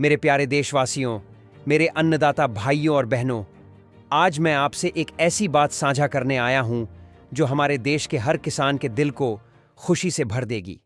मेरे प्यारे देशवासियों, मेरे अन्नदाता भाइयों और बहनों, आज मैं आपसे एक ऐसी बात साझा करने आया हूं जो हमारे देश के हर किसान के दिल को खुशी से भर देगी।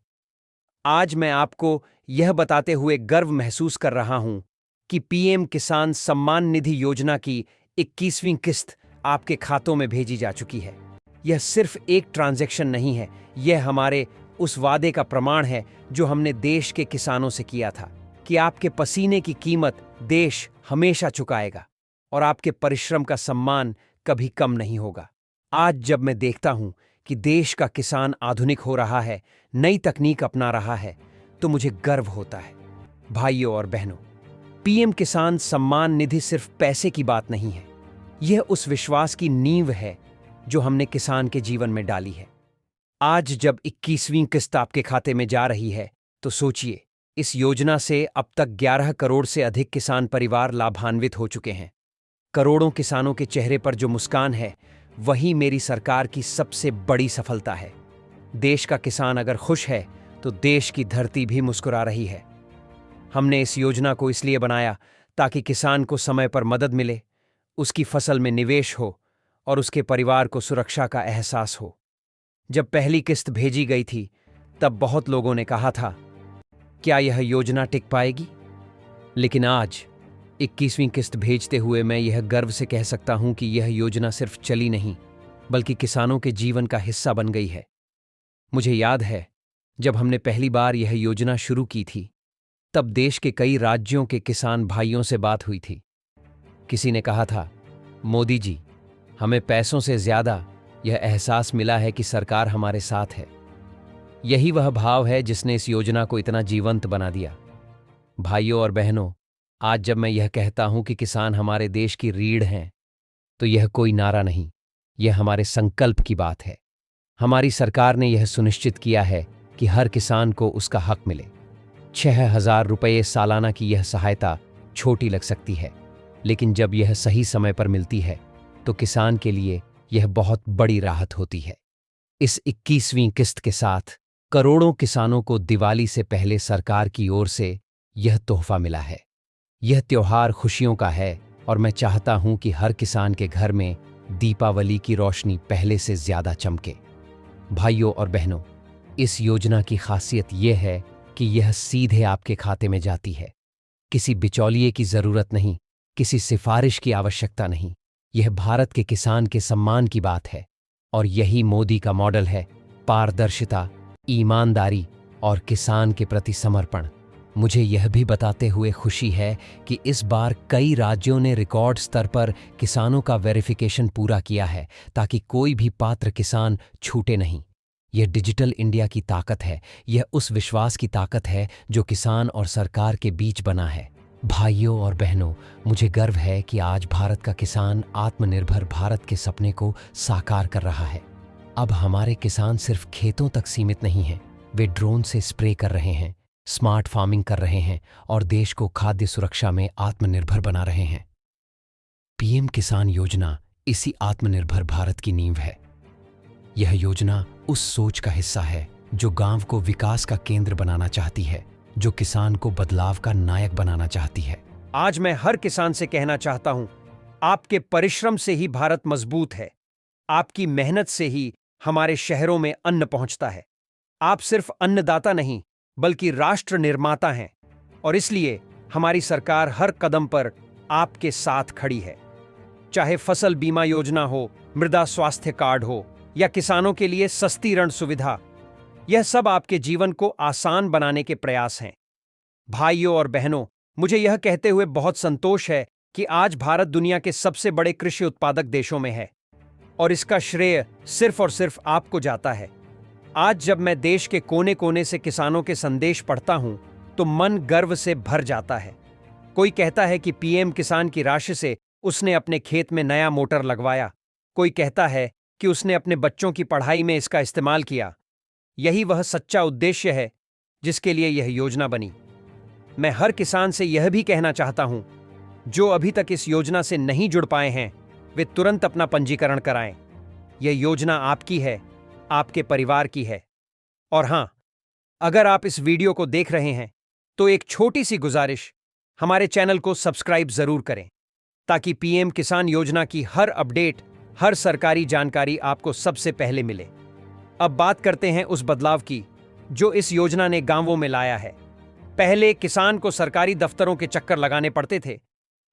आज मैं आपको यह बताते हुए गर्व महसूस कर रहा हूं कि पीएम किसान सम्मान निधि योजना की 21वीं किस्त आपके खातों में भेजी जा चुकी है। यह सिर्फ एक ट्रांजैक्शन नहीं है, यह हमारे उस वादे का प्रमाण है जो हमने देश के किसानों से किया था कि आपके पसीने की कीमत देश हमेशा चुकाएगा और आपके परिश्रम का सम्मान कभी कम नहीं होगा। आज जब मैं देखता हूं कि देश का किसान आधुनिक हो रहा है, नई तकनीक अपना रहा है, तो मुझे गर्व होता है। भाइयों और बहनों, पीएम किसान सम्मान निधि सिर्फ पैसे की बात नहीं है, यह उस विश्वास की नींव है जो हमने किसान के जीवन में डाली है। आज जब 21वीं किस्त आपके खाते में जा रही है, तो सोचिए, इस योजना से अब तक 11 करोड़ से अधिक किसान परिवार लाभान्वित हो चुके हैं। करोड़ों किसानों के चेहरे पर जो मुस्कान है, वही मेरी सरकार की सबसे बड़ी सफलता है। देश का किसान अगर खुश है, तो देश की धरती भी मुस्कुरा रही है। हमने इस योजना को इसलिए बनाया ताकि किसान को समय पर मदद मिले, उसकी फसल में निवेश हो और उसके परिवार को सुरक्षा का एहसास हो। जब पहली किस्त भेजी गई थी, तब बहुत लोगों ने कहा था, क्या यह योजना टिक पाएगी? लेकिन आज 21वीं किस्त भेजते हुए मैं यह गर्व से कह सकता हूं कि यह योजना सिर्फ चली नहीं, बल्कि किसानों के जीवन का हिस्सा बन गई है। मुझे याद है, जब हमने पहली बार यह योजना शुरू की थी, तब देश के कई राज्यों के किसान भाइयों से बात हुई थी। किसी ने कहा था, मोदी जी, हमें पैसों से ज्यादा यह एहसास मिला है कि सरकार हमारे साथ है। यही वह भाव है जिसने इस योजना को इतना जीवंत बना दिया। भाइयों और बहनों, आज जब मैं यह कहता हूं कि किसान हमारे देश की रीढ़ हैं, तो यह कोई नारा नहीं, यह हमारे संकल्प की बात है। हमारी सरकार ने यह सुनिश्चित किया है कि हर किसान को उसका हक मिले। 6,000 रुपये सालाना की यह सहायता छोटी लग सकती है, लेकिन जब यह सही समय पर मिलती है, तो किसान के लिए यह बहुत बड़ी राहत होती है। इस 21वीं किस्त के साथ करोड़ों किसानों को दिवाली से पहले सरकार की ओर से यह तोहफा मिला है। यह त्योहार खुशियों का है और मैं चाहता हूं कि हर किसान के घर में दीपावली की रोशनी पहले से ज्यादा चमके। भाइयों और बहनों, इस योजना की खासियत यह है कि यह सीधे आपके खाते में जाती है। किसी बिचौलिए की जरूरत नहीं, किसी सिफारिश की आवश्यकता नहीं। यह भारत के किसान के सम्मान की बात है और यही मोदी का मॉडल है: पारदर्शिता, ईमानदारी और किसान के प्रति समर्पण। मुझे यह भी बताते हुए खुशी है कि इस बार कई राज्यों ने रिकॉर्ड स्तर पर किसानों का वेरिफिकेशन पूरा किया है, ताकि कोई भी पात्र किसान छूटे नहीं। यह डिजिटल इंडिया की ताकत है, यह उस विश्वास की ताकत है जो किसान और सरकार के बीच बना है। भाइयों और बहनों, मुझे गर्व है कि आज भारत का किसान आत्मनिर्भर भारत के सपने को साकार कर रहा है। अब हमारे किसान सिर्फ खेतों तक सीमित नहीं हैं, वे ड्रोन से स्प्रे कर रहे हैं, स्मार्ट फार्मिंग कर रहे हैं और देश को खाद्य सुरक्षा में आत्मनिर्भर बना रहे हैं। पीएम किसान योजना इसी आत्मनिर्भर भारत की नींव है। यह योजना उस सोच का हिस्सा है जो गांव को विकास का केंद्र बनाना चाहती है, जो किसान को बदलाव का नायक बनाना चाहती है। आज मैं हर किसान से कहना चाहता हूं, आपके परिश्रम से ही भारत मजबूत है। आपकी मेहनत से ही हमारे शहरों में अन्न पहुंचता है। आप सिर्फ अन्नदाता नहीं, बल्कि राष्ट्र निर्माता हैं और इसलिए हमारी सरकार हर कदम पर आपके साथ खड़ी है। चाहे फसल बीमा योजना हो, मृदा स्वास्थ्य कार्ड हो या किसानों के लिए सस्ती ऋण सुविधा, यह सब आपके जीवन को आसान बनाने के प्रयास हैं। भाइयों और बहनों, मुझे यह कहते हुए बहुत संतोष है कि आज भारत दुनिया के सबसे बड़े कृषि उत्पादक देशों में है और इसका श्रेय सिर्फ और सिर्फ आपको जाता है। आज जब मैं देश के कोने कोने से किसानों के संदेश पढ़ता हूं, तो मन गर्व से भर जाता है। कोई कहता है कि पीएम किसान की राशि से उसने अपने खेत में नया मोटर लगवाया। कोई कहता है कि उसने अपने बच्चों की पढ़ाई में इसका इस्तेमाल किया। यही वह सच्चा उद्देश्य है जिसके लिए यह योजना बनी। मैं हर किसान से यह भी कहना चाहता हूं, जो अभी तक इस योजना से नहीं जुड़ पाए हैं, वे तुरंत अपना पंजीकरण कराएं। यह योजना आपकी है, आपके परिवार की है। और हां, अगर आप इस वीडियो को देख रहे हैं, तो एक छोटी सी गुजारिश, हमारे चैनल को सब्सक्राइब जरूर करें ताकि पीएम किसान योजना की हर अपडेट, हर सरकारी जानकारी आपको सबसे पहले मिले। अब बात करते हैं उस बदलाव की जो इस योजना ने गांवों में लाया है। पहले किसान को सरकारी दफ्तरों के चक्कर लगाने पड़ते थे।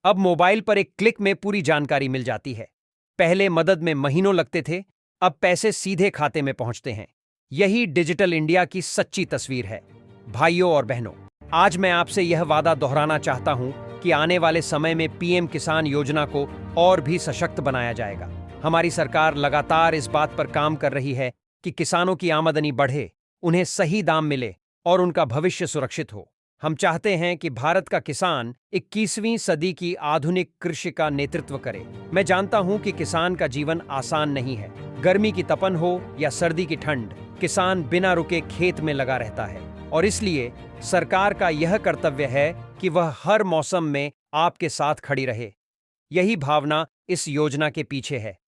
अब मोबाइल पर एक क्लिक में पूरी जानकारी मिल जाती है। पहले मदद में महीनों लगते थे, अब पैसे सीधे खाते में पहुंचते हैं। यही डिजिटल इंडिया की सच्ची तस्वीर है। भाइयों और बहनों, आज मैं आपसे यह वादा दोहराना चाहता हूं कि आने वाले समय में पीएम किसान योजना को और भी सशक्त बनाया जाएगा। हमारी सरकार लगातार इस बात पर काम कर रही है कि किसानों की आमदनी बढ़े, उन्हें सही दाम मिले और उनका भविष्य सुरक्षित हो। हम चाहते हैं कि भारत का किसान 21वीं सदी की आधुनिक कृषि का नेतृत्व करे। मैं जानता हूं कि किसान का जीवन आसान नहीं है। गर्मी की तपन हो या सर्दी की ठंड, किसान बिना रुके खेत में लगा रहता है और इसलिए सरकार का यह कर्तव्य है कि वह हर मौसम में आपके साथ खड़ी रहे। यही भावना इस योजना के पीछे है।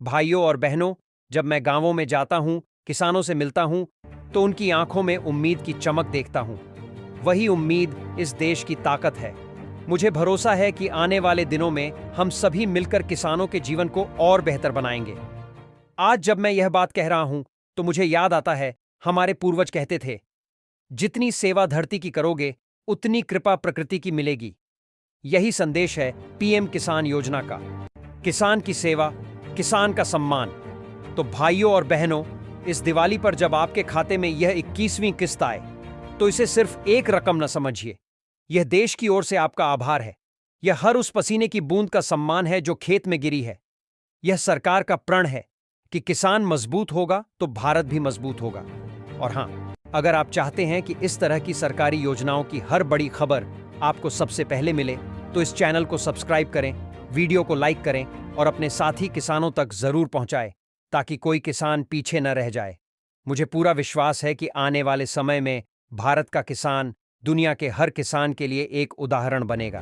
भाइयों और बहनों, जब मैं गांवों में जाता हूं, किसानों से मिलता हूं, तो उनकी आंखों में उम्मीद की चमक देखता हूं। वही उम्मीद इस देश की ताकत है। मुझे भरोसा है कि आने वाले दिनों में हम सभी मिलकर किसानों के जीवन को और बेहतर बनाएंगे। आज जब मैं यह बात कह रहा हूं, तो मुझे याद आता है, हमारे पूर्वज कहते थे, जितनी सेवा धरती की करोगे, उतनी कृपा प्रकृति की मिलेगी। यही संदेश है पीएम किसान योजना का। किसान की सेवा, किसान का सम्मान। तो भाइयों और बहनों, इस दिवाली पर जब आपके खाते में यह 21वीं किस्त आए, तो इसे सिर्फ एक रकम न समझिए। यह देश की ओर से आपका आभार है। यह हर उस पसीने की बूंद का सम्मान है जो खेत में गिरी है। यह सरकार का प्रण है कि किसान मजबूत होगा तो भारत भी मजबूत होगा। और हां, अगर आप चाहते हैं कि इस तरह की सरकारी योजनाओं की हर बड़ी खबर आपको सबसे पहले मिले, तो इस चैनल को सब्सक्राइब करें, वीडियो को लाइक करें और अपने साथी किसानों तक जरूर पहुंचाएं ताकि कोई किसान पीछे न रह जाए। मुझे पूरा विश्वास है कि आने वाले समय में भारत का किसान दुनिया के हर किसान के लिए एक उदाहरण बनेगा,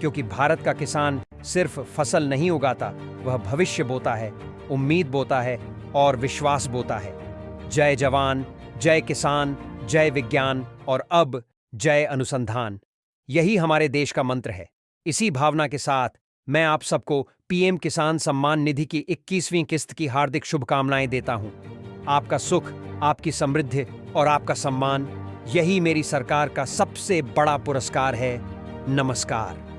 क्योंकि भारत का किसान सिर्फ फसल नहीं उगाता, वह भविष्य बोता है, उम्मीद बोता है और विश्वास बोता है। जय जवान, जय किसान, जय विज्ञान और अब जय अनुसंधान। यही हमारे देश का मंत्र है। इसी भावना के साथ मैं आप सबको पीएम किसान सम्मान निधि की 21वीं किस्त की हार्दिक शुभकामनाएं देता हूं। आपका सुख, आपकी समृद्धि और आपका सम्मान, यही मेरी सरकार का सबसे बड़ा पुरस्कार है। नमस्कार।